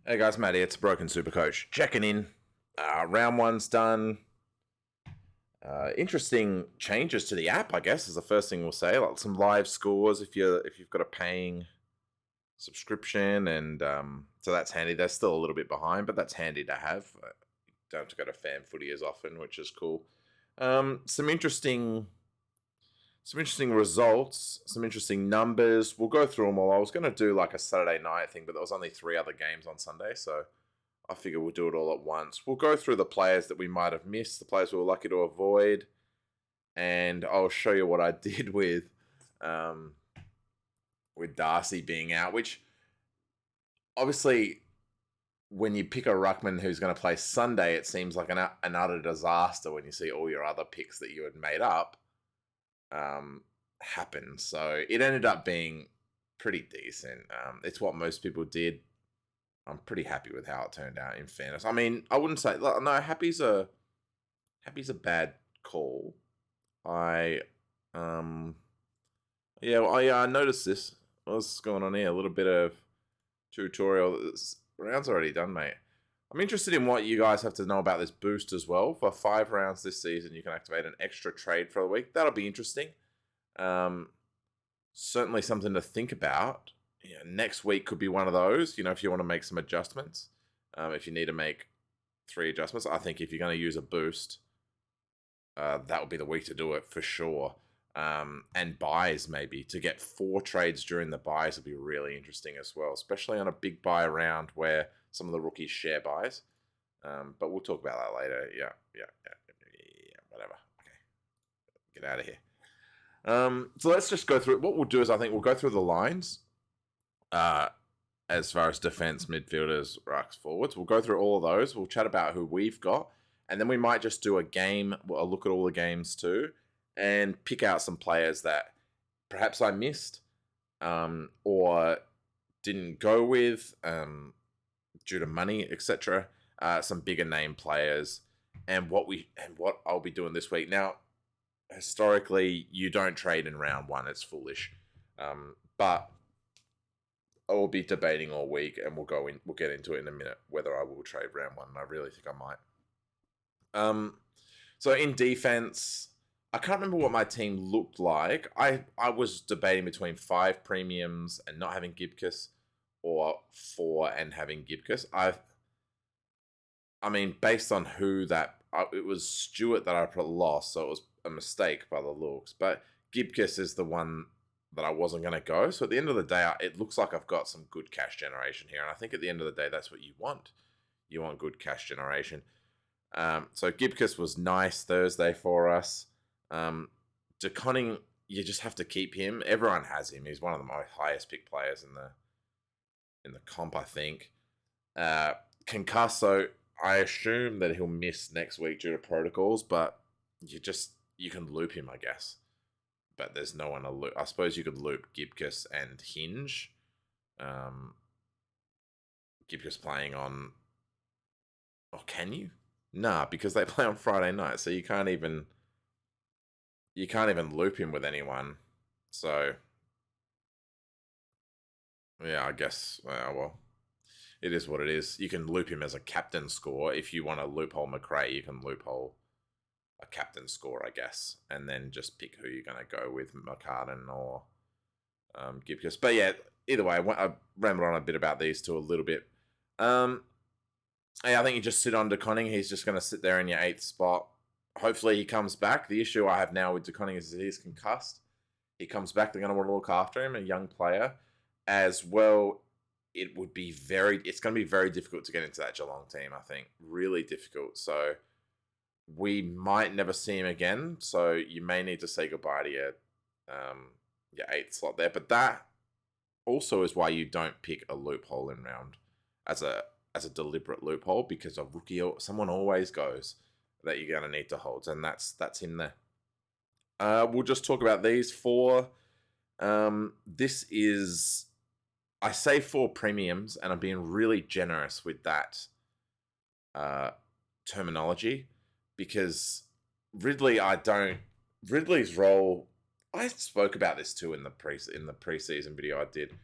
Hey guys, Matty, it's Broken Supercoach. Checking in. Round one's done. Interesting changes to the app, I guess, is the first thing we'll say. Like some live scores if you've got a paying subscription, and so that's handy. They're still a little bit behind, but that's handy to have. You don't have to go to fan footy as often, which is cool. Some interesting results, some interesting numbers. We'll go through them all. I was going to do like a Saturday night thing, but there was only 3 other games on Sunday, so I figure we'll do it all at once. We'll go through the players that we might have missed, the players we were lucky to avoid, and I'll show you what I did with Darcy being out, which obviously when you pick a ruckman who's going to play Sunday, it seems like an utter disaster when you see all your other picks that you had made up happen. So it ended up being pretty decent. It's what most people did. I'm pretty happy with how it turned out, in fairness. I mean, I wouldn't say no, happy's a bad call. I noticed this. What's going on here? A little bit of tutorial. This round's already done, mate. I'm interested in what you guys have to know about this boost as well. For 5 rounds this season, you can activate an extra trade for the week. That'll be interesting. Certainly something to think about. Yeah, next week could be one of those, if you want to make some adjustments. If you need to make 3 adjustments, I think if you're going to use a boost, that would be the week to do it for sure. And buys, maybe. To get 4 trades during the buys would be really interesting as well, especially on a big buy round where some of the rookies share buys. But we'll talk about that later. Yeah, whatever. Okay, get out of here. So let's just go through it. What we'll do is I think we'll go through the lines as far as defense, midfielders, rucks, forwards. We'll go through all of those. We'll chat about who we've got. And then we might just do a look at all the games too, and pick out some players that perhaps I missed or didn't go with due to money, etc. Some bigger name players, and what I'll be doing this week. Now, historically, you don't trade in round 1. It's foolish, but I will be debating all week, and we'll get into it in a minute whether I will trade round 1. And I really think I might. So in defense, I can't remember what my team looked like. I was debating between 5 premiums and not having Gibcus, or 4 and having Gibcus. I mean, based on it was Stewart that I lost, so it was a mistake by the looks. But Gibcus is the one that I wasn't going to go. So at the end of the day, it looks like I've got some good cash generation here. And I think at the end of the day, that's what you want. You want good cash generation. So Gibcus was nice Thursday for us. DeConning, you just have to keep him. Everyone has him. He's one of the most highest pick players in the comp, I think. Concusso, I assume that he'll miss next week due to protocols, but you can loop him, I guess. But there's no one to loop. I suppose you could loop Gibcus and Hinge. Gibcus playing on... Oh, can you? Nah, because they play on Friday night, so you can't even loop him with anyone. So yeah, I guess it is what it is. You can loop him as a captain score. If you want to loophole McRae, you can loophole a captain score, I guess, and then just pick who you're going to go with, McCartan or Gibcus. But yeah, either way, I rambled on a bit about these two a little bit. I think you just sit on DeConning. He's just going to sit there in your 8th spot. Hopefully he comes back. The issue I have now with DeConning is that he's concussed. He comes back, they're going to want to look after him, a young player. As well, it's going to be very difficult to get into that Geelong team, I think. Really difficult. So we might never see him again. So you may need to say goodbye to your 8th slot there. But that also is why you don't pick a loophole in round as a deliberate loophole, because a rookie, someone always goes that you're going to need to hold, and that's him there. We'll just talk about these 4. This is, I say 4 premiums, and I'm being really generous with that terminology, because Ridley's role, I spoke about this too in the preseason video I did.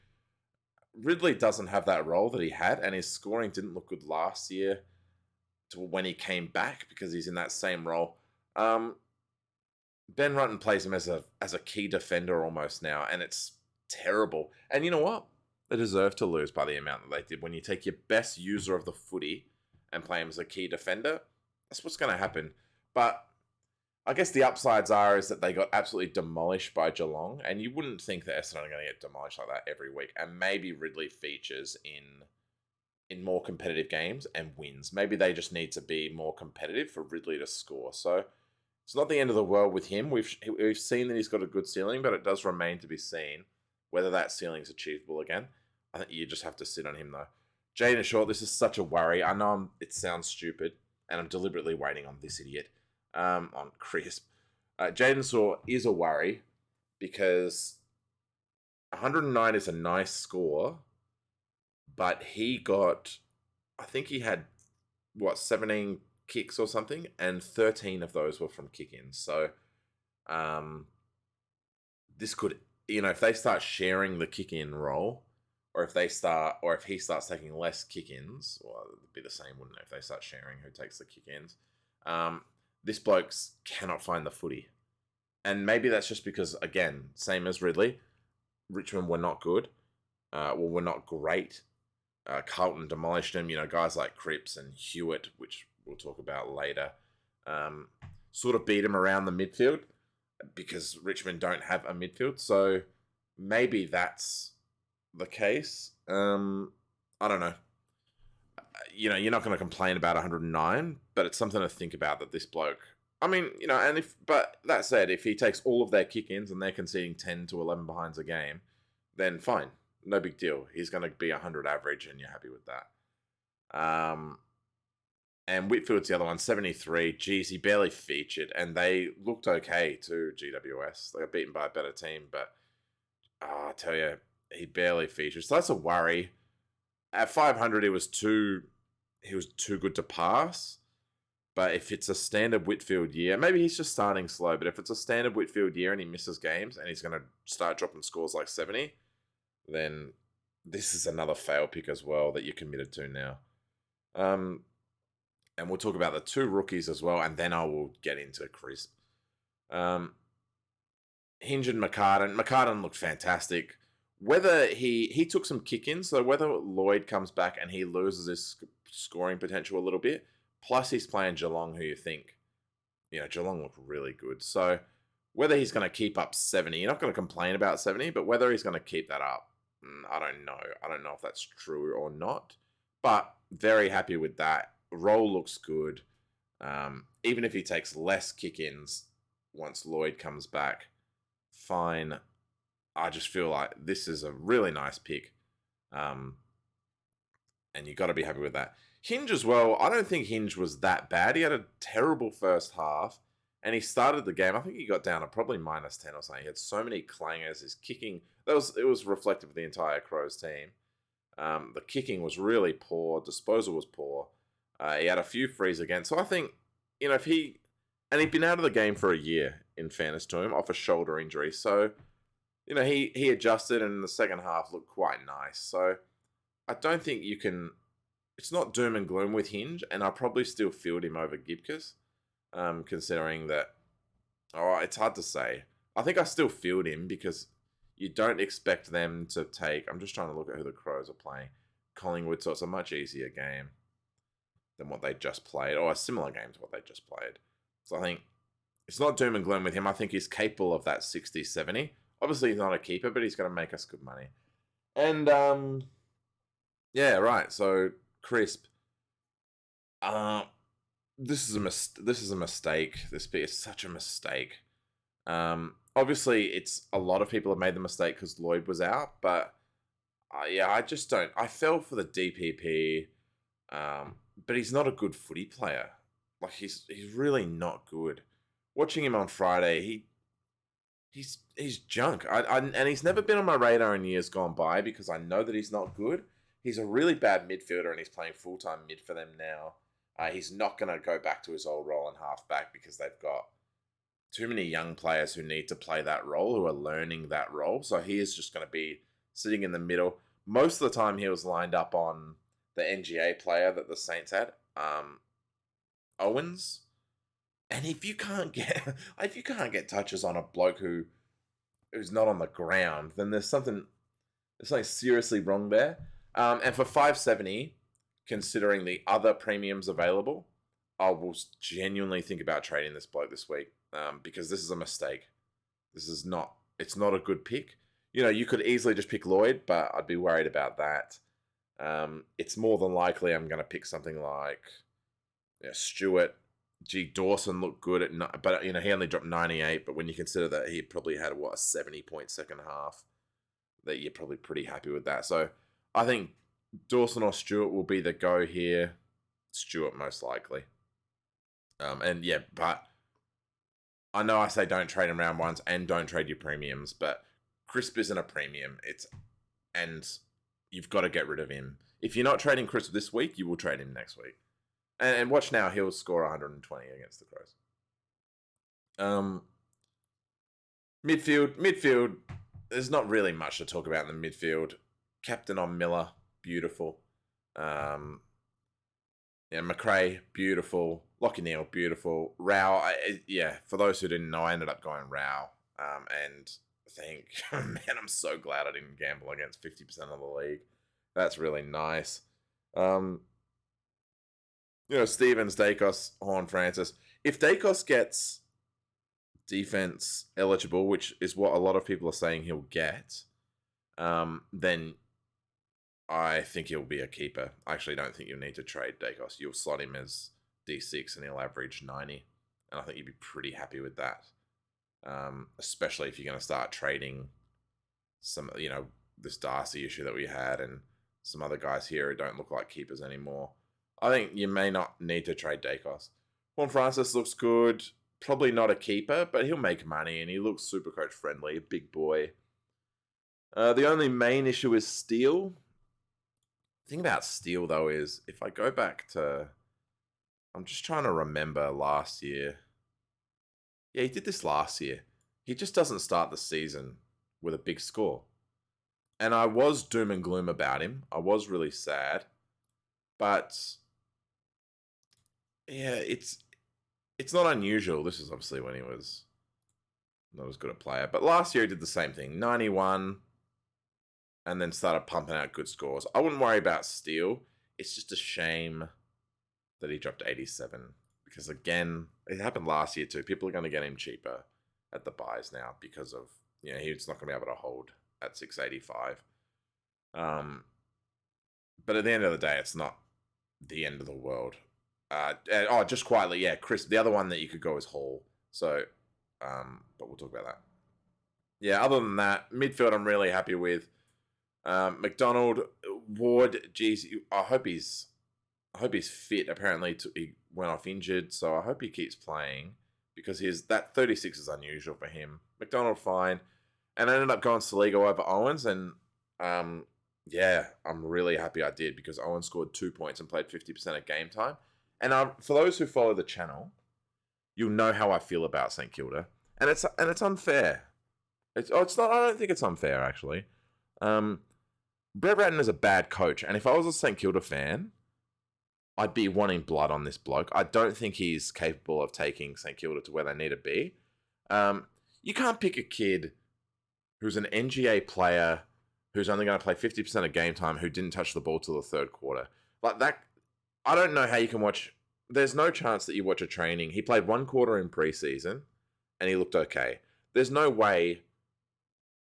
Ridley doesn't have that role that he had, and his scoring didn't look good last year to when he came back because he's in that same role. Um, Ben Rutten plays him as a key defender almost now, and it's terrible. And you know what? They deserve to lose by the amount that they did. When you take your best user of the footy and play him as a key defender, that's what's going to happen. But I guess the upsides is that they got absolutely demolished by Geelong, and you wouldn't think that Essendon are going to get demolished like that every week. And maybe Ridley features in more competitive games and wins. Maybe they just need to be more competitive for Ridley to score. So it's not the end of the world with him. We've seen that he's got a good ceiling, but it does remain to be seen whether that ceiling's achievable again. I think you just have to sit on him though. Jaden Short, this is such a worry. I know it sounds stupid, and I'm deliberately waiting on this idiot, on Crisp. Jaden Short is a worry because 109 is a nice score, but I think he had, 17 kicks or something, and 13 of those were from kick-ins. So, this could, if they start sharing the kick-in role, or if he starts taking less kick-ins, well, it'd be the same, wouldn't it? If they start sharing who takes the kick-ins, this bloke cannot find the footy, and maybe that's just because, again, same as Ridley, Richmond were not good. Were not great. Carlton demolished him. Guys like Cripps and Hewitt, which we'll talk about later, sort of beat him around the midfield because Richmond don't have a midfield. So maybe that's the case. I don't know. You're not going to complain about 109, but it's something to think about that this bloke. I mean, but that said, if he takes all of their kick-ins and they're conceding 10 to 11 behinds a game, then fine. No big deal. He's going to be 100 average, and you're happy with that. And Whitfield's the other one, 73. Geez, he barely featured, and they looked okay too, GWS. They got beaten by a better team, but I tell you, he barely featured. So that's a worry. At 500, he was too good to pass. But if it's a standard Whitfield year, maybe he's just starting slow, but if it's a standard Whitfield year and he misses games and he's going to start dropping scores like 70, then this is another fail pick as well that you're committed to now. And we'll talk about the two rookies as well, and then I will get into Crisp. Hinge and McCartan. McCartan looked fantastic. Whether he took some kick-ins, so whether Lloyd comes back and he loses his scoring potential a little bit, plus he's playing Geelong, who you think, Geelong look really good. So whether he's going to keep up 70, you're not going to complain about 70, but whether he's going to keep that up, I don't know. I don't know if that's true or not, but very happy with that. Role looks good. Even if he takes less kick-ins once Lloyd comes back, fine. I just feel like this is a really nice pick. And you got to be happy with that. Hinge as well, I don't think Hinge was that bad. He had a terrible first half, and he started the game. I think he got down to probably minus 10 or something. He had so many clangers. His kicking, it was reflective of the entire Crows team. The kicking was really poor. Disposal was poor. He had a few frees again. So I think, if he'd been out of the game for a year, in fairness to him, off a shoulder injury. So, he adjusted, and in the second half looked quite nice. So I don't think you can. It's not doom and gloom with Hinge, and I probably still field him over Gibcus, considering that. It's hard to say. I think I still field him because you don't expect them to take. I'm just trying to look at who the Crows are playing. Collingwood, so it's a much easier game than what they just played, or a similar game to what they just played. So I think it's not doom and gloom with him. I think he's capable of that 60, 70. Obviously, he's not a keeper, but he's going to make us good money. And, yeah, right. So, Crisp. This is a mistake. This pick is such a mistake. Obviously, it's a lot of people have made the mistake because Lloyd was out, but I just don't. I fell for the DPP, but he's not a good footy player. Like he's really not good. Watching him on Friday, he's junk. And he's never been on my radar in years gone by because I know that he's not good. He's a really bad midfielder, and he's playing full-time mid for them now. He's not going to go back to his old role in halfback because they've got too many young players who need to play that role, who are learning that role. So he is just going to be sitting in the middle. most of the time he was lined up on the NGA player that the Saints had, Owens. And if you can't get touches on a bloke who's not on the ground, then there's something seriously wrong there. And for 570, considering the other premiums available, I will genuinely think about trading this bloke this week, because this is a mistake. It's not a good pick. You could easily just pick Lloyd, but I'd be worried about that. It's more than likely I'm going to pick something like Stewart. Dawson looked good but he only dropped 98. But when you consider that he probably had a 70-point second half, that you're probably pretty happy with that. So I think Dawson or Stewart will be the go here. Stewart most likely. But I know I say don't trade in round ones and don't trade your premiums, but Crisp isn't a premium. And you've got to get rid of him. If you're not trading Crisp this week, you will trade him next week. And watch now, he'll score 120 against the Crows. Midfield, there's not really much to talk about in the midfield. Captain on Miller, beautiful. McRae, beautiful. Lockie Neal, beautiful. Rao, for those who didn't know, I ended up going Rao. And man, I'm so glad I didn't gamble against 50% of the league. That's really nice. Stevens, Dacos, Horn, Francis. If Dacos gets defense eligible, which is what a lot of people are saying he'll get, then I think he'll be a keeper. I actually don't think you'll need to trade Dacos. You'll slot him as D6 and he'll average 90. And I think you'd be pretty happy with that. Especially if you're going to start trading some, this Darcy issue that we had and some other guys here who don't look like keepers anymore. I think you may not need to trade Dacos. Juan Francis looks good. Probably not a keeper, but he'll make money and he looks Supercoach friendly. Big boy. The only main issue is Steele. The thing about Steele, though, is if I go back to... I'm just trying to remember last year. Yeah, he did this last year. He just doesn't start the season with a big score. And I was doom and gloom about him. I was really sad. But... yeah, it's not unusual. This is obviously when he was not as good a player. But last year he did the same thing. 91. And then started pumping out good scores. I wouldn't worry about Steele. It's just a shame that he dropped 87. Because again, it happened last year too. People are going to get him cheaper at the buys now. Because of, he's not going to be able to hold at 685. But at the end of the day, it's not the end of the world. Just quietly, yeah, Chris. The other one that you could go is Hall. So, but we'll talk about that. Yeah, other than that, midfield I'm really happy with. McDonald, Ward, geez, I hope he's fit. Apparently, he went off injured, so I hope he keeps playing because that 36 is unusual for him. McDonald, fine, and I ended up going Saligo over Owens, and I'm really happy I did because Owens scored 2 points and played 50% of game time. And for those who follow the channel, you'll know how I feel about St Kilda, and it's unfair. It's not. I don't think it's unfair actually. Brett Ratton is a bad coach, and if I was a St Kilda fan, I'd be wanting blood on this bloke. I don't think he's capable of taking St Kilda to where they need to be. You can't pick a kid who's an NGA player who's only going to play 50% of game time who didn't touch the ball till the third quarter. Like that, I don't know how you can watch. There's no chance that you watch a training. He played 1 quarter in preseason, and he looked okay. There's no way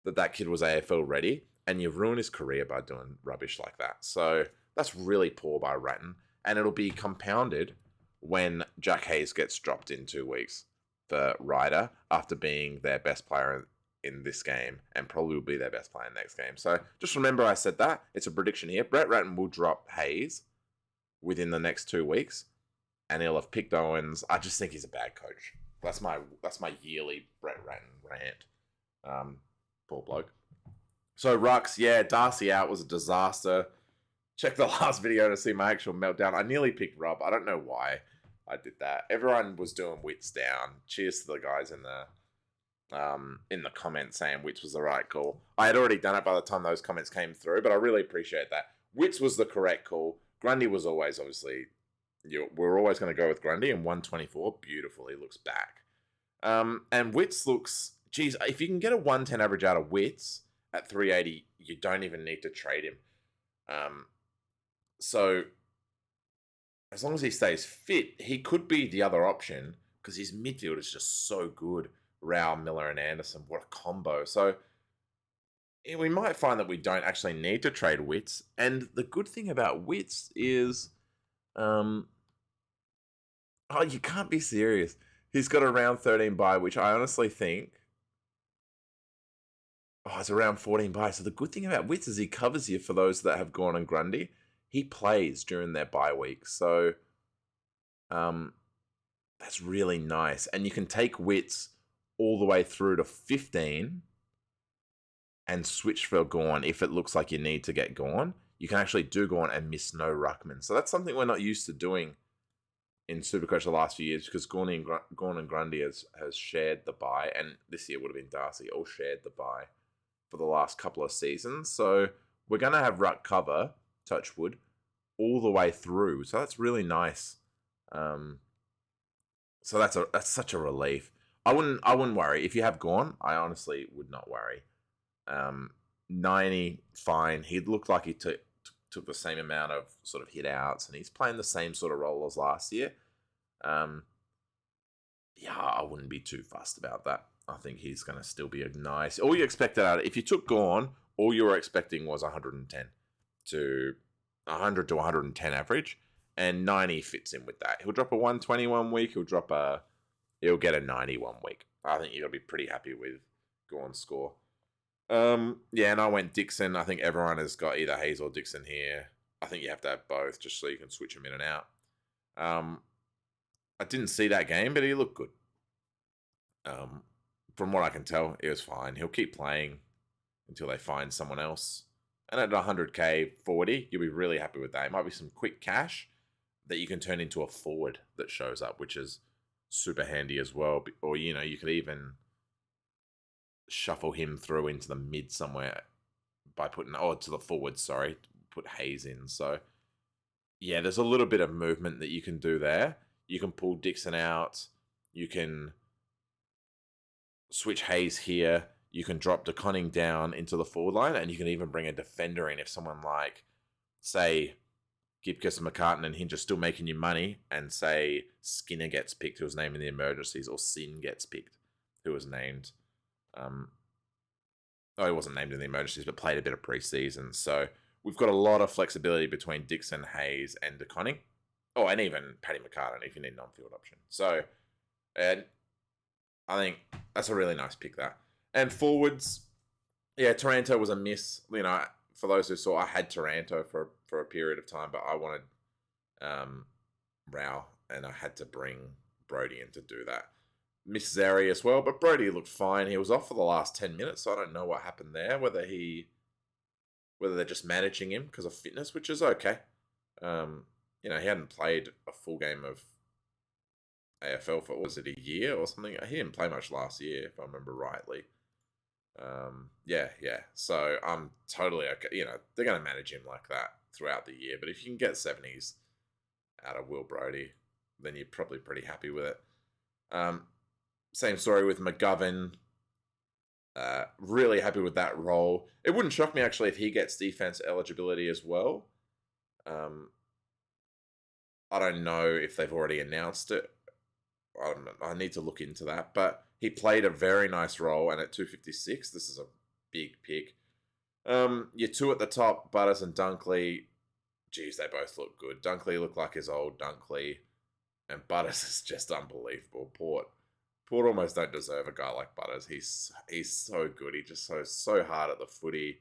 that kid was AFL ready, and you've ruined his career by doing rubbish like that. So that's really poor by Ratton, and it'll be compounded when Jack Hayes gets dropped in 2 weeks for Ryder after being their best player in this game, and probably will be their best player next game. So just remember I said that. It's a prediction here. Brett Ratton will drop Hayes within the next 2 weeks, and he'll have picked Owens. I just think he's a bad coach. That's my yearly Brett Ratton rant. Poor bloke. So Rux, yeah, Darcy out was a disaster. Check the last video to see my actual meltdown. I nearly picked Rob. I don't know why I did that. Everyone was doing wits down. Cheers to the guys in in the comments saying Wits was the right call. I had already done it by the time those comments came through, but I really appreciate that. Wits was the correct call. Grundy was always, obviously, we're always going to go with Grundy, and 124, beautiful. He looks back. And Wits looks, geez, if you can get a 110 average out of Wits at 380, you don't even need to trade him. So as long as he stays fit, he could be the other option because his midfield is just so good. Rao, Miller, and Anderson, what a combo. So we might find that we don't actually need to trade Wits. And the good thing about Wits is, oh, you can't be serious. He's got a round 13 bye, which I honestly think, it's around 14 bye. So the good thing about Wits is he covers you for those that have gone on Grundy. He plays during their bye week. So that's really nice. And you can take Wits all the way through to 15 and switch for Gawn if it looks like you need to get Gawn. You can actually do Gawn and miss no ruckman. So that's something we're not used to doing in Supercoach the last few years because Gawn and Grundy has shared the bye, and this year would have been Darcy, all shared the bye for the last couple of seasons. So we're going to have ruck cover, touch wood, all the way through. So that's really nice. So that's such a relief. I wouldn't worry. If you have Gawn, I honestly would not worry. 90, fine. He looked like he took the same amount of sort of hit outs, and he's playing the same sort of role as last year. Yeah, I wouldn't be too fussed about that. I think he's going to still be a nice. All you expected out of, if you took Gawn, all you were expecting was 110 to 100 to 110 average, and 90 fits in with that. He'll drop a 121 week. He'll get a 91 week. I think you'll be pretty happy with Gawn's score. Yeah, and I went Dixon. I think everyone has got either Hayes or Dixon here. I think you have to have both just so you can switch them in and out. I didn't see that game, but he looked good. From what I can tell, it was fine. He'll keep playing until they find someone else. And at 100k 40, you'll be really happy with that. It might be some quick cash that you can turn into a forward that shows up, which is super handy as well. Or, you could even shuffle him through into the mid somewhere by putting, to the forward, sorry, put Hayes in. So, yeah, there's a little bit of movement that you can do there. You can pull Dixon out. You can switch Hayes here. You can drop DeConning down into the forward line, and you can even bring a defender in if someone like, say, Gipkus, McCartan, and Hinge are still making you money, and say Skinner gets picked, who was named in the emergencies, or Sin gets picked, who was named. He wasn't named in the emergencies, but played a bit of preseason. So we've got a lot of flexibility between Dixon, Hayes, and DeConning. Oh, and even Paddy McCartan if you need an on-field option. So, and I think that's a really nice pick there. And forwards, yeah, Taranto was a miss. For those who saw, I had Taranto for a period of time, but I wanted Rao, and I had to bring Brody in to do that. Miss Zary as well, but Brody looked fine. He was off for the last 10 minutes, so I don't know what happened there, whether they're just managing him because of fitness, which is okay. He hadn't played a full game of AFL for, was it a year or something? He didn't play much last year, if I remember rightly. Yeah. So I'm totally okay. They're going to manage him like that throughout the year. But if you can get 70s out of Will Brody, then you're probably pretty happy with it. Same story with McGovern. Really happy with that role. It wouldn't shock me actually if he gets defense eligibility as well. I don't know if they've already announced it. I need to look into that. But he played a very nice role, and at 256, this is a big pick. Your two at the top, Butters and Dunkley. Geez, they both look good. Dunkley looked like his old Dunkley, and Butters is just unbelievable. Port almost don't deserve a guy like Butters. He's so good. He just so hard at the footy.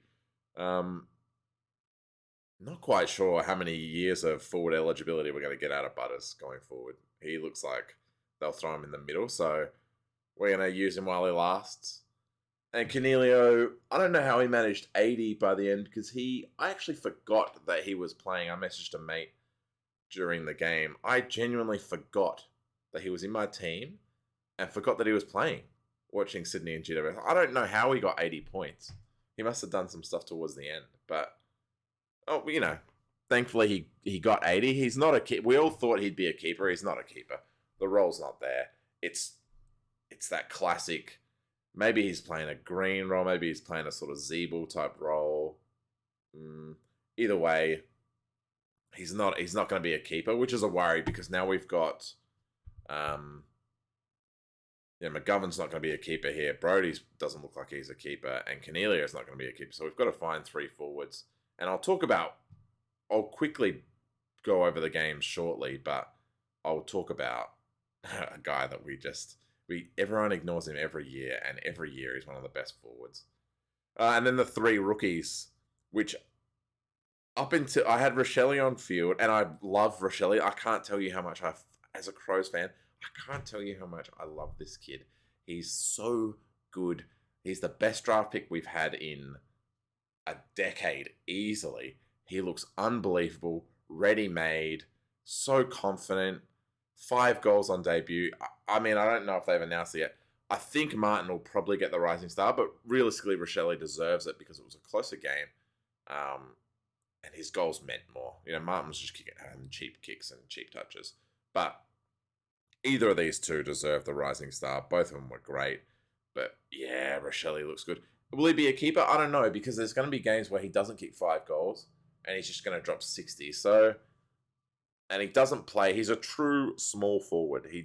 Not quite sure how many years of forward eligibility we're going to get out of Butters going forward. He looks like they'll throw him in the middle, so we're going to use him while he lasts. And Cornelio, I don't know how he managed 80 by the end, because I actually forgot that he was playing. I messaged a mate during the game. I genuinely forgot that he was in my team and forgot that he was playing. watching Sydney and GWS. I don't know how he got 80 points. He must have done some stuff towards the end. But, thankfully he got 80. He's not a keeper. We all thought he'd be a keeper. He's not a keeper. The role's not there. It's that classic. Maybe he's playing a green role. Maybe he's playing a sort of Zeeble type role. Either way, he's not going to be a keeper, which is a worry because now we've got McGovern's not going to be a keeper here. Brodie doesn't look like he's a keeper, and Cornelia is not going to be a keeper. So we've got to find 3 forwards. And I'll quickly go over the games shortly, but I'll talk about a guy that everyone ignores him every year, and every year he's one of the best forwards. And then the 3 rookies, which up until I had Rochelle on field, and I love Rochelle. I can't tell you how much as a Crows fan, I can't tell you how much I love this kid. He's so good. He's the best draft pick we've had in a decade, easily. He looks unbelievable, ready-made, so confident. 5 goals on debut. I mean, I don't know if they've announced it yet. I think Martin will probably get the Rising Star, but realistically, Rochelle deserves it because it was a closer game. And his goals meant more. Martin was just having cheap kicks and cheap touches. But either of these 2 deserve the Rising Star. Both of them were great. But yeah, Rochelle looks good. Will he be a keeper? I don't know, because there's going to be games where he doesn't kick 5 goals and he's just going to drop 60. And he doesn't play. He's a true small forward. He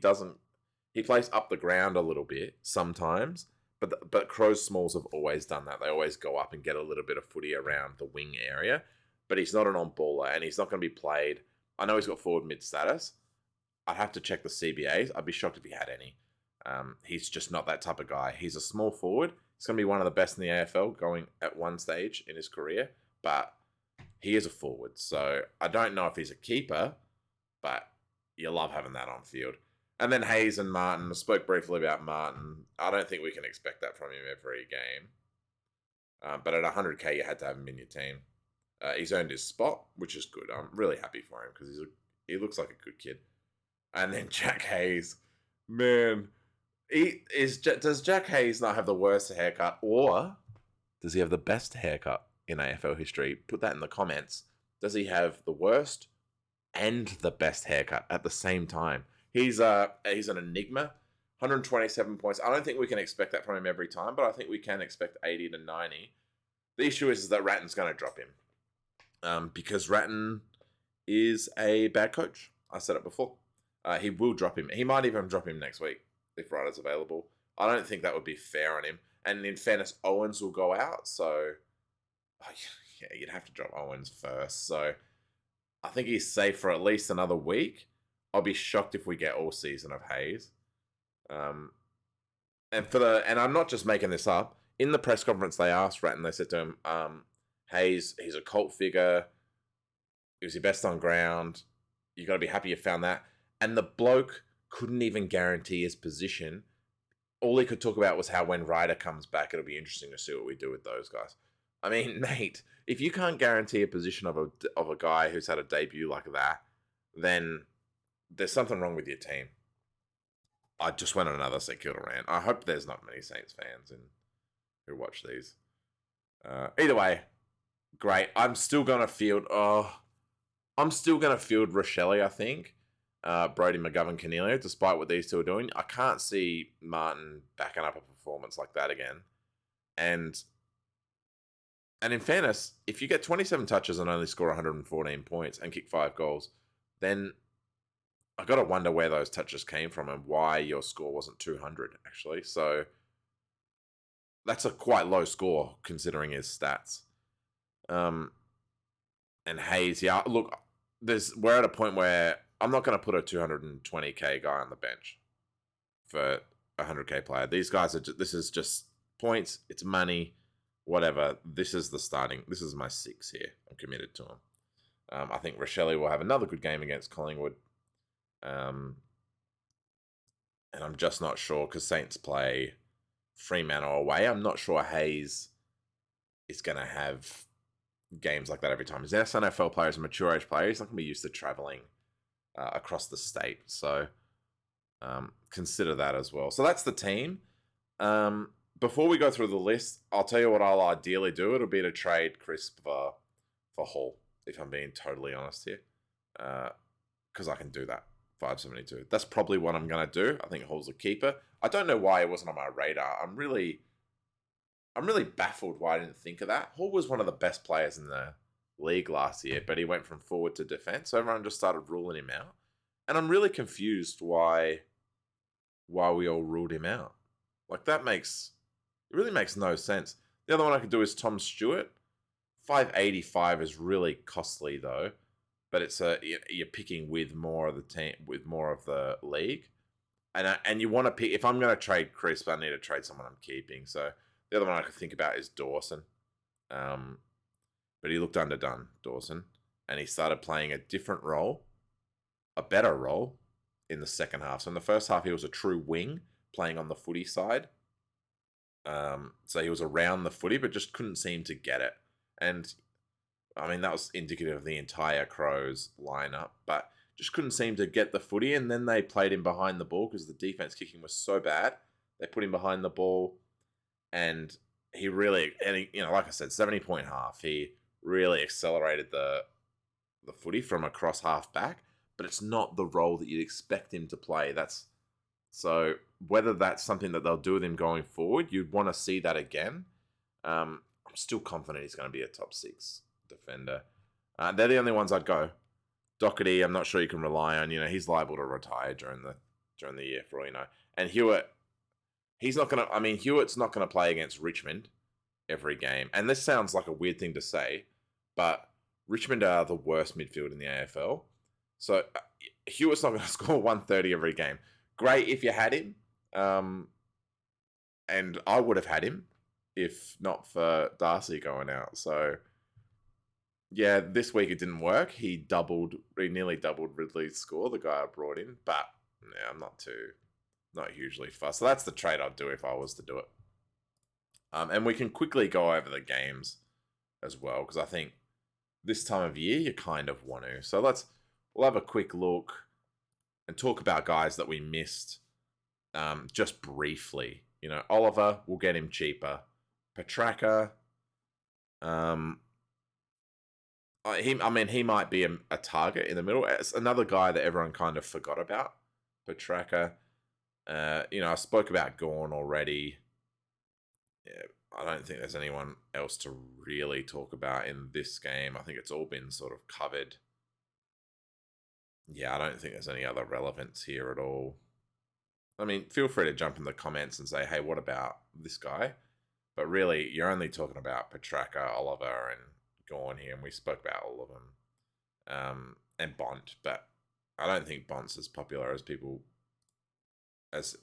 plays up the ground a little bit sometimes, but Crows smalls have always done that. They always go up and get a little bit of footy around the wing area, but he's not an on-baller, and he's not going to be played. I know he's got forward mid status. I'd have to check the CBAs. I'd be shocked if he had any. He's just not that type of guy. He's a small forward. He's going to be one of the best in the AFL going at one stage in his career, but he is a forward. So I don't know if he's a keeper, but you love having that on field. And then Hayes and Martin. I spoke briefly about Martin. I don't think we can expect that from him every game. But at 100k, you had to have him in your team. He's earned his spot, which is good. I'm really happy for him because he looks like a good kid. And then Jack Hayes, man, does Jack Hayes not have the worst haircut, or does he have the best haircut in AFL history? Put that in the comments. Does he have the worst and the best haircut at the same time? He's an enigma. 127 points. I don't think we can expect that from him every time, but I think we can expect 80 to 90. The issue is that Ratton's going to drop him. Because Ratton is a bad coach. I said it before. He will drop him. He might even drop him next week if Ryder's available. I don't think that would be fair on him. And in fairness, Owens will go out. So, yeah, you'd have to drop Owens first. So, I think he's safe for at least another week. I'll be shocked if we get all season of Hayes. And I'm not just making this up. In the press conference, they asked Ratton. They said to him, Hayes, he's a cult figure. He was your best on ground. You got to be happy you found that. And the bloke couldn't even guarantee his position. All he could talk about was how when Ryder comes back, it'll be interesting to see what we do with those guys. I mean, mate, if you can't guarantee a position of a guy who's had a debut like that, then there's something wrong with your team. I just went on another St Kilda rant. I hope there's not many Saints fans who watch these. Either way, great. I'm still gonna field Rochelle, I think. Brodie, McGovern, Cornelia, despite what these two are doing. I can't see Martin backing up a performance like that again. And in fairness, if you get 27 touches and only score 114 points and kick 5 goals, then I got to wonder where those touches came from and why your score wasn't 200, actually. So that's a quite low score considering his stats. And Hayes, yeah, look, we're at a point where I'm not going to put a 220k guy on the bench for a 100k player. These guys this is just points. It's money, whatever. This is my 6 here. I'm committed to him. I think Rochelle will have another good game against Collingwood. And I'm just not sure because Saints play Fremantle away. I'm not sure Hayes is going to have games like that every time. His SNFL player is a mature age player. He's not going to be used to traveling across the state. So consider that as well. So that's the team. Before we go through the list, I'll tell you what I'll ideally do. It'll be to trade Chris for Hall, if I'm being totally honest here. Because I can do that. 572. That's probably what I'm going to do. I think Hall's a keeper. I don't know why it wasn't on my radar. I'm really baffled why I didn't think of that. Hall was one of the best players in the league last year, but he went from forward to defense. So everyone just started ruling him out. And I'm really confused why we all ruled him out. Like, it really makes no sense. The other one I could do is Tom Stewart. 585 is really costly though, but you're picking with more of the team, with more of the league, and you want to pick. If I'm going to trade Chris, I need to trade someone I'm keeping. So the other one I could think about is Dawson, but he looked underdone, Dawson, and he started playing a different role, a better role in the second half. So in the first half, he was a true wing playing on the footy side. So he was around the footy, but just couldn't seem to get it. And I mean, that was indicative of the entire Crows lineup, but just couldn't seem to get the footy. And then they played him behind the ball because the defense kicking was so bad. They put him behind the ball, and he really, like I said, 70-point half. He really accelerated the footy from across half back, but it's not the role that you'd expect him to play. So whether that's something that they'll do with him going forward, you'd want to see that again. I'm still confident he's going to be a top 6 defender. They're the only ones I'd go. Doherty, I'm not sure you can rely on. He's liable to retire during the year for all you know. And Hewitt, Hewitt's not going to play against Richmond every game. And this sounds like a weird thing to say, but Richmond are the worst midfield in the AFL. So Hewitt's not going to score 130 every game. Great if you had him. And I would have had him if not for Darcy going out. So, yeah, this week it didn't work. He nearly doubled Ridley's score, the guy I brought in. But, yeah, I'm not hugely fussed. So that's the trade I'd do if I was to do it. And we can quickly go over the games as well, because I think this time of year you kind of want to. So we'll have a quick look and talk about guys that we missed just briefly. Oliver, we'll get him cheaper. Petraka, he might be a target in the middle. It's another guy that everyone kind of forgot about. Petraka. I spoke about Gawn already. Yeah, I don't think there's anyone else to really talk about in this game. I think it's all been sort of covered. Yeah, I don't think there's any other relevance here at all. I mean, feel free to jump in the comments and say, hey, what about this guy? But really, you're only talking about Petraka, Oliver, and Gawn here, and we spoke about all of them. And Bont, but I don't think Bont's as popular as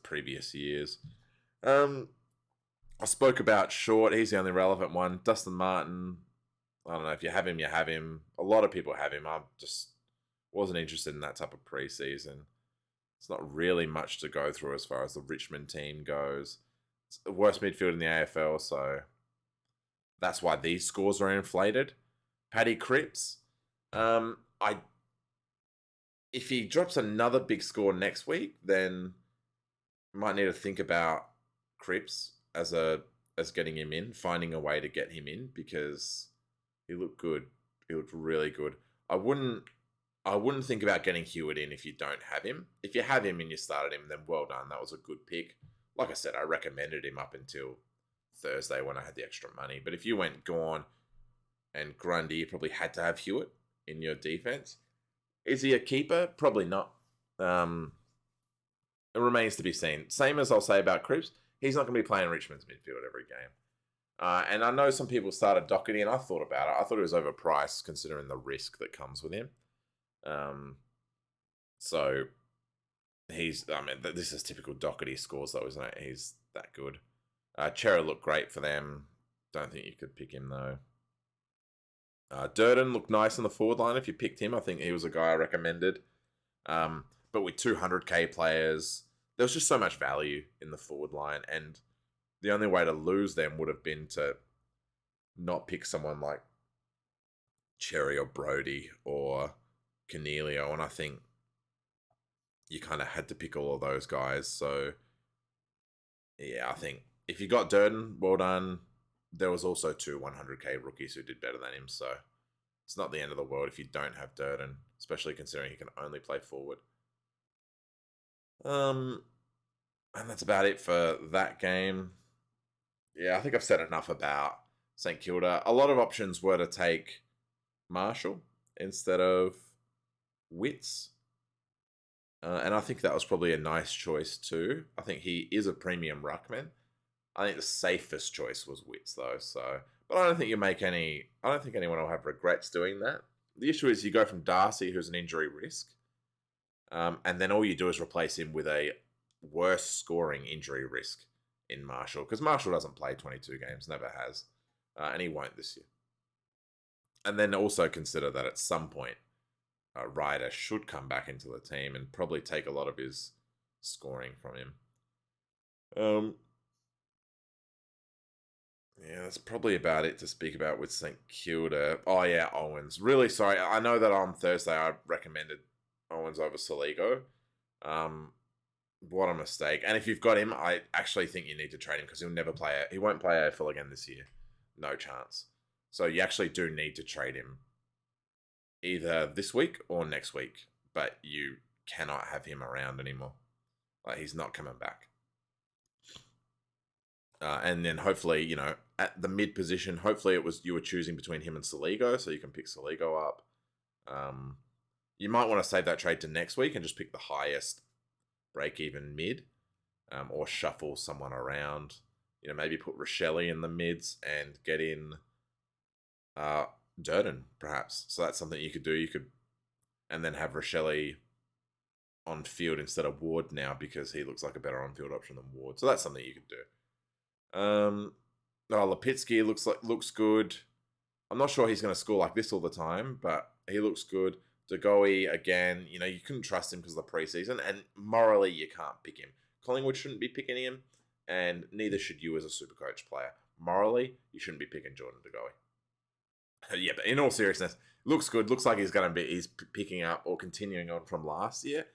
previous years. I spoke about Short. He's the only relevant one. Dustin Martin, I don't know. If you have him, you have him. A lot of people have him. I just wasn't interested in that type of preseason. It's not really much to go through as far as the Richmond team goes. It's the worst midfield in the AFL, so that's why these scores are inflated. Paddy Cripps, if he drops another big score next week, then might need to think about Cripps as getting him in, finding a way to get him in, because he looked good. He looked really good. I wouldn't think about getting Hewitt in if you don't have him. If you have him and you started him, then well done. That was a good pick. Like I said, I recommended him up until Thursday when I had the extra money. But if you went Gawn and Grundy, you probably had to have Hewitt in your defense. Is he a keeper? Probably not. It remains to be seen. Same as I'll say about Cripps. He's not going to be playing Richmond's midfield every game. And I know some people started Doherty, and I thought about it. I thought it was overpriced considering the risk that comes with him. So this is typical Doherty scores though, isn't it? He's that good. Chera looked great for them. Don't think you could pick him though. Durden looked nice on the forward line. If you picked him, I think he was a guy I recommended. But with 200k players, there was just so much value in the forward line, and the only way to lose them would have been to not pick someone like Cherry or Brody or Cornelio, and I think you kind of had to pick all of those guys. So Yeah, I think if you got Durden, well done. There was also two 100k rookies who did better than him, so it's not the end of the world if you don't have Durden, especially considering he can only play forward. Um, and that's about it for that game. Yeah, I think I've said enough about St Kilda. A lot of options were to take Marshall instead of Wits. And I think that was probably a nice choice too. I think he is a premium ruckman. I think the safest choice was Wits though. So, but I don't think you make any. I don't think anyone will have regrets doing that. The issue is you go from Darcy, who's an injury risk, and then all you do is replace him with a worse scoring injury risk in Marshall because Marshall doesn't play 22 games, never has, and he won't this year. And then also consider that at some point Ryder should come back into the team and probably take a lot of his scoring from him. Yeah, that's probably about it to speak about with St Kilda. Oh yeah, Owens. Really sorry. I know that on Thursday I recommended Owens over Soligo. Um, what a mistake. And if you've got him, I actually think you need to trade him because he'll never play it. He won't play AFL again this year. No chance. So you actually do need to trade him either this week or next week. But you cannot have him around anymore. Like he's not coming back. And then hopefully, at the mid position, hopefully it was you were choosing between him and Soligo, so you can pick Soligo up. You might want to save that trade to next week and just pick the highest break even mid, or shuffle someone around. Maybe put Rochelle in the mids and get in Durden, perhaps. So that's something you could do. And then have Rochelle on field instead of Ward now because he looks like a better on field option than Ward. So that's something you could do. Lipinski looks good. I'm not sure he's going to score like this all the time, but he looks good. Degoe, again, you couldn't trust him because of the preseason, and morally you can't pick him. Collingwood shouldn't be picking him, and neither should you as a Supercoach player. Morally, you shouldn't be picking Jordan Degoe. Yeah, but in all seriousness, looks good. Looks like he's picking up or continuing on from last year.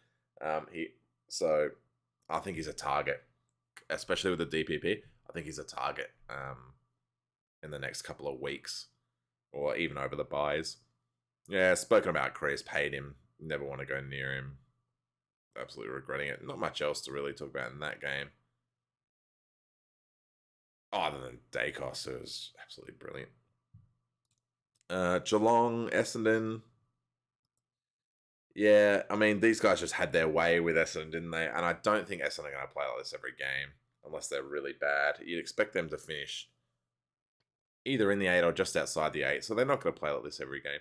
So I think he's a target, especially with the DPP. I think he's a target in the next couple of weeks or even over the buys. Yeah, spoken about Chris, paid him. Never want to go near him. Absolutely regretting it. Not much else to really talk about in that game. Other than Dacos, it was absolutely brilliant. Geelong, Essendon. Yeah, I mean, these guys just had their way with Essendon, didn't they? And I don't think Essendon are going to play like this every game unless they're really bad. You'd expect them to finish either in the 8 or just outside the 8. So they're not going to play like this every game.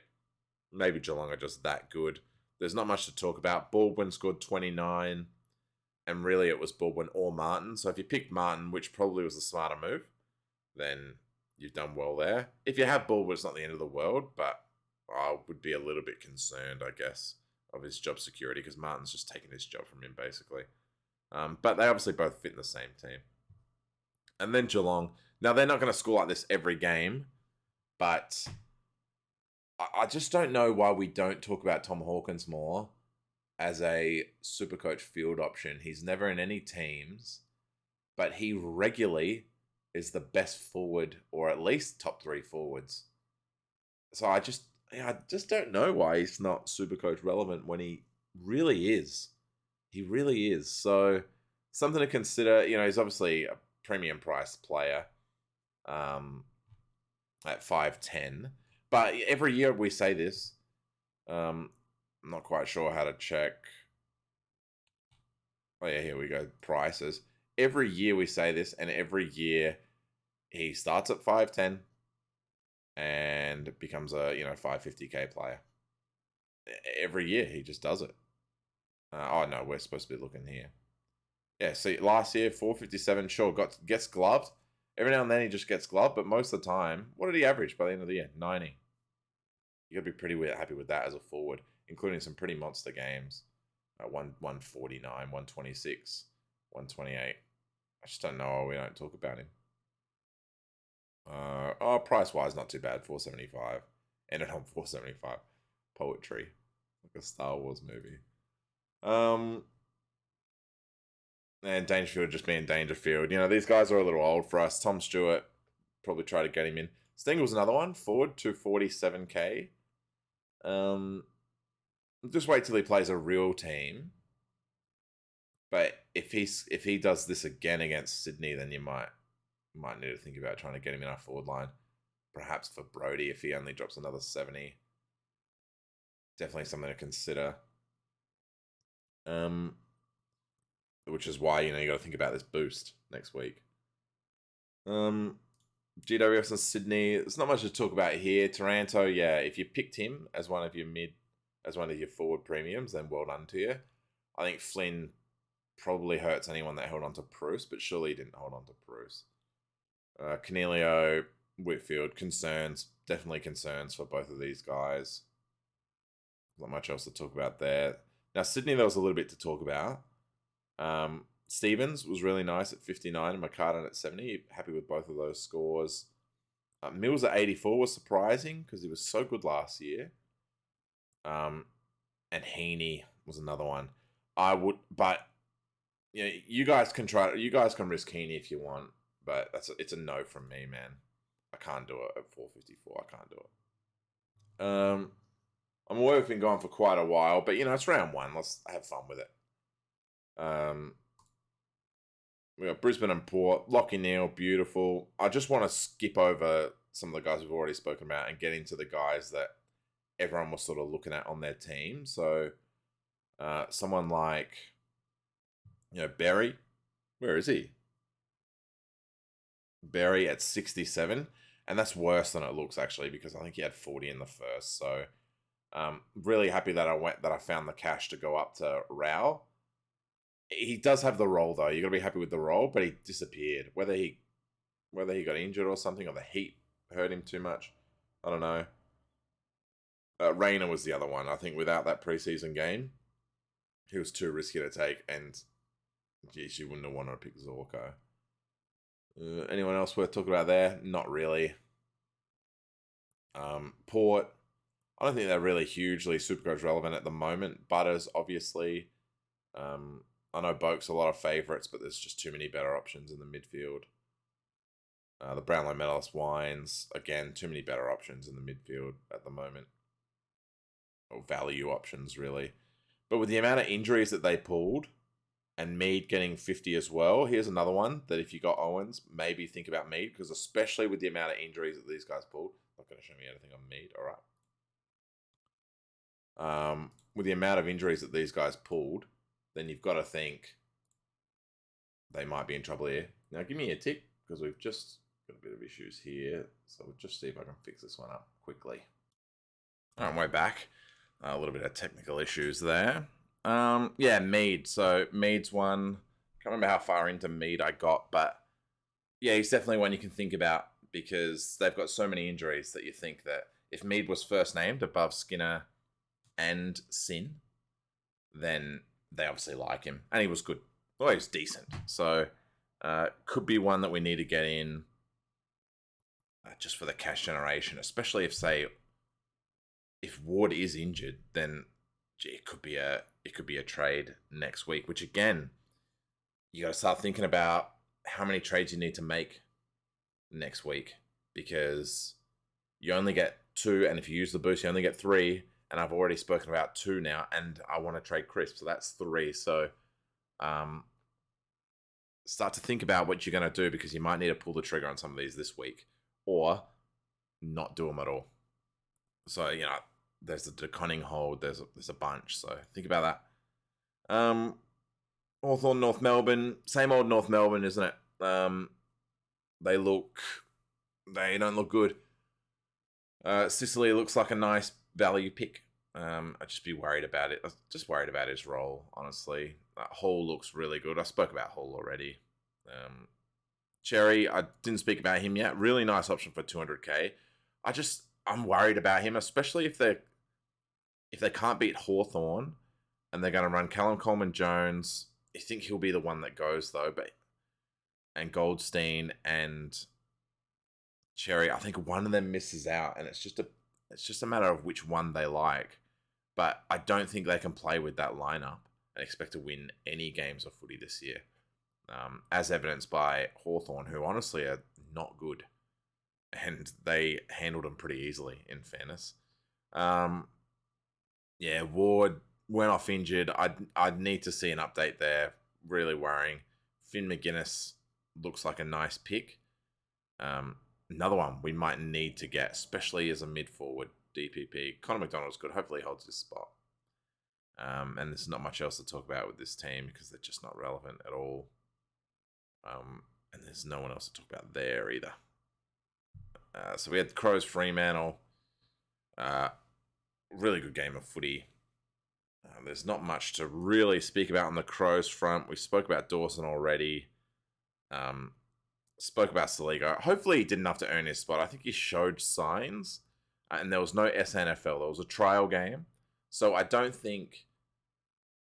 Maybe Geelong are just that good. There's not much to talk about. Baldwin scored 29, and really it was Baldwin or Martin. So if you picked Martin, which probably was the smarter move, then you've done well there. If you have Baldwin, it's not the end of the world, but I would be a little bit concerned, I guess, of his job security because Martin's just taken his job from him, basically. But they obviously both fit in the same team. And then Geelong. Now, they're not going to score like this every game, but I just don't know why we don't talk about Tom Hawkins more as a Supercoach field option. He's never in any teams, but he regularly is the best forward, or at least top 3 forwards. So I just don't know why he's not Supercoach relevant when he really is. He really is. So something to consider. He's obviously a premium price player at 5'10". But every year we say this. I'm not quite sure how to check. Oh yeah, here we go. Prices. Every year we say this, and every year he starts at 5'10" and becomes a 550k player. Every year he just does it. Oh no, we're supposed to be looking here. Yeah, see, last year 457, sure, gets gloved. Every now and then he just gets gloved, but most of the time, what did he average by the end of the year? 90. You got to be pretty happy with that as a forward, including some pretty monster games. 149, 126, 128. I just don't know why we don't talk about him. Price-wise, not too bad, 475. Ended on 475. Poetry. Like a Star Wars movie. And Dangerfield just being Dangerfield. You know, these guys are a little old for us. Tom Stewart, probably try to get him in. Stengel's another one, forward, 247k. Just wait till he plays a real team. But if he does this again against Sydney, then you might need to think about trying to get him in our forward line. Perhaps for Brody if he only drops another 70. Definitely something to consider. Which is why, you got to think about this boost next week. GWS and Sydney, there's not much to talk about here. Taranto, yeah, if you picked him as one of your forward premiums, then well done to you. I think Flynn probably hurts anyone that held on to Bruce, but surely he didn't hold on to Bruce. Cornelio, Whitfield, definitely concerns for both of these guys. Not much else to talk about there. Now, Sydney, there was a little bit to talk about. Stevens was really nice at 59 and McCartan at 70. Happy with both of those scores. Mills at 84 was surprising because he was so good last year. And Heaney was another one. You guys can risk Heaney if you want, but it's a no from me, man. I can't do it at 454. I can't do it. I'm aware we've been going for quite a while, but it's round one. Let's have fun with it. We got Brisbane and Port. Lockie Neal, beautiful. I just want to skip over some of the guys we've already spoken about and get into the guys that everyone was sort of looking at on their team. So, someone like, Berry. Where is he? Berry at 67. And that's worse than it looks, actually, because I think he had 40 in the first. So, really happy that I found the cash to go up to Rao. He does have the role, though. You got to be happy with the role, but he disappeared. Whether he got injured or something, or the heat hurt him too much, I don't know. Rayner was the other one. I think without that preseason game, he was too risky to take, and geez, you wouldn't have wanted to pick Zorko. Anyone else worth talking about there? Not really. Port, I don't think they're really hugely Supercoach relevant at the moment. Butters, obviously. I know Boak's a lot of favourites, but there's just too many better options in the midfield. The Brownlow medalist Wines, again, too many better options in the midfield at the moment. Or value options, really. But with the amount of injuries that they pulled, and Mead getting 50 as well, here's another one that if you got Owens, maybe think about Mead, because especially with the amount of injuries that these guys pulled, not going to show me anything on Mead, all right. With the amount of injuries that these guys pulled, then you've got to think they might be in trouble here. Now, give me a tick, because we've just got a bit of issues here. So we'll just see if I can fix this one up quickly. All right, we're back. A little bit of technical issues there. Yeah, Mead. So Mead's one. Can't remember how far into Mead I got, but yeah, he's definitely one you can think about because they've got so many injuries that you think that if Mead was first named above Skinner and Sin, then they obviously like him. And he was good. Well, he was decent. So, could be one that we need to get in just for the cash generation, especially if Ward is injured, then it could be a trade next week, which again, you got to start thinking about how many trades you need to make next week because you only get 2, and if you use the boost, you only get 3. And I've already spoken about 2 now, and I want to trade Crisp, so that's 3. So, start to think about what you're going to do because you might need to pull the trigger on some of these this week, or not do them at all. So there's the DeConning hold. There's a bunch. So think about that. Hawthorn, North Melbourne, same old North Melbourne, isn't it? They don't look good. Sicily looks like a nice value pick. I'd just be worried about it. I'm just worried about his role, honestly. Hall looks really good. I spoke about Hall already. Cherry, I didn't speak about him yet. Really nice option for 200k. I'm worried about him, especially if they can't beat Hawthorn and they're going to run Callum Coleman-Jones. I think he'll be the one that goes though, and Goldstein and Cherry. I think one of them misses out, and it's just a matter of which one they like. But I don't think they can play with that lineup and expect to win any games of footy this year. as evidenced by Hawthorn, who honestly are not good. And they handled them pretty easily, in fairness. Yeah, Ward went off injured. I'd need to see an update there. Really worrying. Finn McGuinness looks like a nice pick. Another one we might need to get, especially as a mid-forward DPP. Connor McDonald's good. Hopefully he holds his spot. And there's not much else to talk about with this team because they're just not relevant at all. And there's no one else to talk about there either. So we had Crows Fremantle. Really good game of footy. There's not much to really speak about on the Crows front. We spoke about Dawson already. Spoke about Saligo. Hopefully he did enough to earn his spot. I think he showed signs. And there was no SNFL. There was a trial game. So I don't think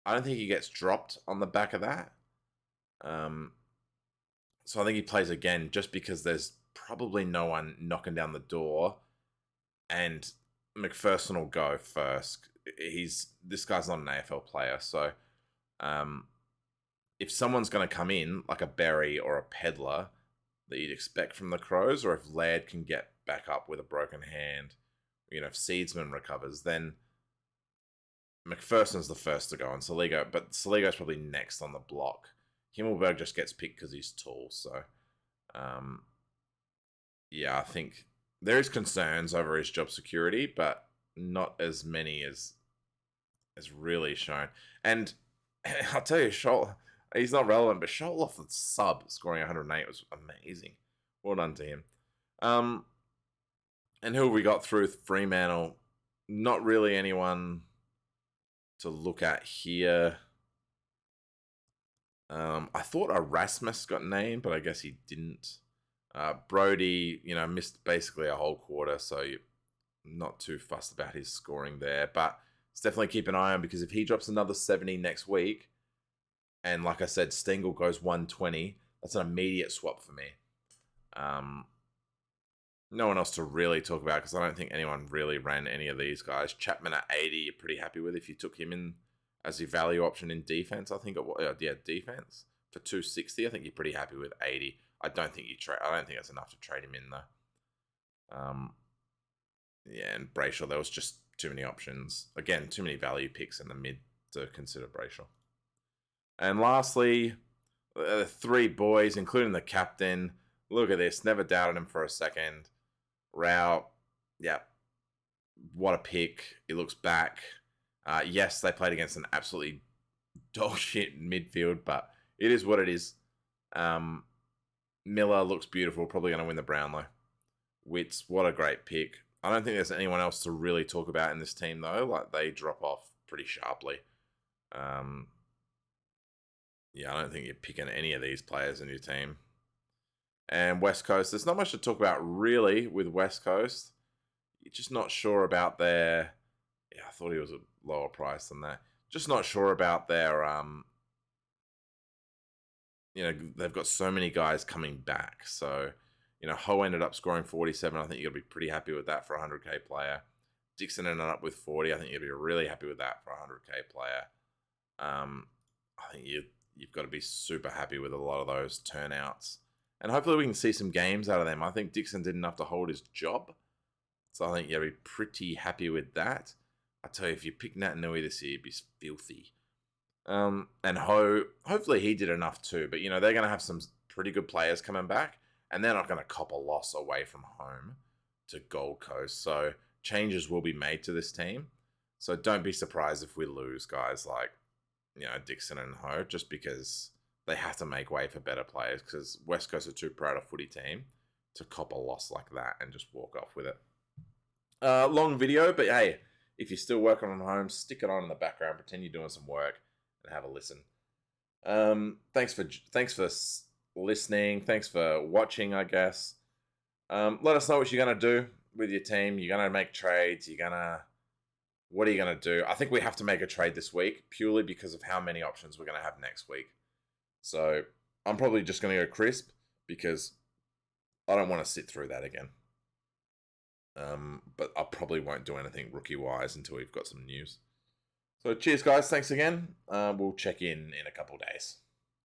he gets dropped on the back of that. So I think he plays again just because there's probably no one knocking down the door. And McPherson will go first. This guy's not an AFL player. So if someone's going to come in, like a Berry or a Pedlar that you'd expect from the Crows, or if Laird can get back up with a broken hand, if Seedsman recovers, then McPherson's the first to go on Saligo, but Saligo's probably next on the block. Himmelberg just gets picked because he's tall, so yeah, I think there is concerns over his job security, but not as many as really shown. And I'll tell you, he's not relevant, but Scholl off the sub scoring 108 was amazing. Well done to him. And who have we got through Fremantle? Not really anyone to look at here. I thought Erasmus got named, but I guess he didn't. Brody, missed basically a whole quarter, so you're not too fussed about his scoring there. But let's definitely keep an eye on, because if he drops another 70 next week, and like I said, Stengel goes 120, that's an immediate swap for me. No one else to really talk about, because I don't think anyone really ran any of these guys. Chapman at 80, you're pretty happy with if you took him in as your value option in defense. I think it was, defense for 260. I think you're pretty happy with 80. I don't think that's enough to trade him in though. Yeah, and Brayshaw, there was just too many options. Again, too many value picks in the mid to consider Brayshaw. And lastly, three boys, including the captain. Look at this. Never doubted him for a second. Rao, yeah, what a pick. He looks back. Yes, they played against an absolutely dog shit midfield, but it is what it is. Miller looks beautiful. Probably going to win the Brownlow. Witts, what a great pick. I don't think there's anyone else to really talk about in this team, though. Like, they drop off pretty sharply. Yeah, I don't think you're picking any of these players in your team. And West Coast, there's not much to talk about really with West Coast. You're just not sure about their... Yeah, I thought he was a lower price than that. Just not sure about their... they've got so many guys coming back. So, Ho ended up scoring 47. I think you'll be pretty happy with that for a 100k player. Dixon ended up with 40. I think you'll be really happy with that for a 100k player. I think you've got to be super happy with a lot of those turnouts. And hopefully we can see some games out of them. I think Dixon did enough to hold his job. So I think you'll be pretty happy with that. I tell you, if you pick Nat Nui this year, you'd be filthy. And Ho, hopefully he did enough too. But, they're going to have some pretty good players coming back. And they're not going to cop a loss away from home to Gold Coast. So changes will be made to this team. So don't be surprised if we lose guys like, Dixon and Ho, just because they have to make way for better players, because West Coast are too proud a footy team to cop a loss like that and just walk off with it. Long video, but hey, if you're still working from home, stick it on in the background, pretend you're doing some work, and have a listen. Thanks for listening. Thanks for watching, I guess. Let us know what you're going to do with your team. You're going to make trades. What are you going to do? I think we have to make a trade this week, purely because of how many options we're going to have next week. So I'm probably just going to go crisp, because I don't want to sit through that again. But I probably won't do anything rookie-wise until we've got some news. So cheers, guys. Thanks again. We'll check in a couple of days.